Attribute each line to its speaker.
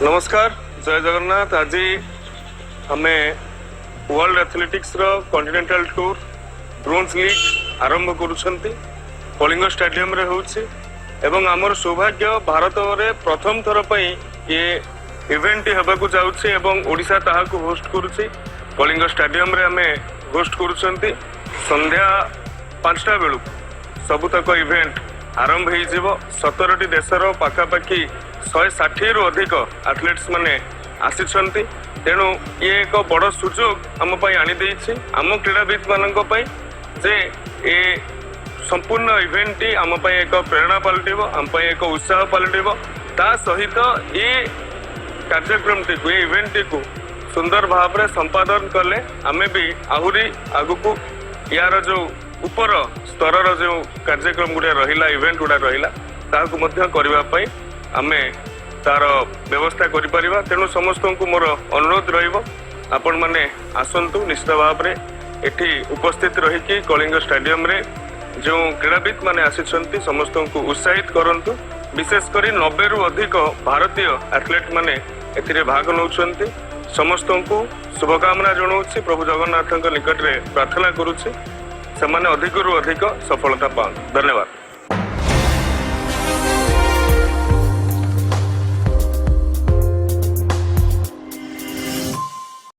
Speaker 1: नमस्कार जय जगन्नाथ। आज आम वर्ल्ड एथलेटिक्स रो कॉन्टिनेंटल टूर ब्रोंज लीग आरंभ करुछंती कलिंग स्टेडियम रे होउछि एवं आमर सौभाग्य भारत रे प्रथम थर पई ये इवेंट हेबाकू जाउछि एवं ओडिशा ताहाकू होस्ट करुछि। कलिंग स्टेडियम रे आमे होस्ट करुछंती संध्या 5टा बेलू सबुतक इवेंट आरंभ हो जीव 17टी देशर पाखापाखि 160 रु अधिक एथलेट्स माने आसिछंती। तेणु ये एक बड़ सुजोग आम आनी देछि आम क्रीड़ाविद मानक पई जे ए संपूर्ण इवेंट आम एक प्रेरणा पलटिब आम एक उत्साह पलटिब। ता सहित ये कार्यक्रम टी ये इवेंट को सुंदर भाव में संपादन कले आमे भी आहुरी आगुकू यार जो ऊपर स्तर जो कार्यक्रम गुड़ा रहिला इवेंट गुड़ा रहिला ताकू मध्य करबा पई आमे तार व्यवस्था करि परिबा। तेणु समस्त को मोर अनुरोध रहिबो आपण माने आसंतु निश्चित भाव में एठी उपस्थित रहिकी कलिंग स्टेडियम रे जो क्रीड़ाविद माने आसिछंती समस्त को उत्साहित करंतु। विशेषकर 90 रु अधिक भारतीय एथलेट माने एथिरे भाग नउछंती। समस्त को शुभकामना जनाऊँ प्रभु जगन्नाथ निकट में प्रार्थना करुच्ची से अधिक रु अधिक सफलता पाओ। धन्यवाद।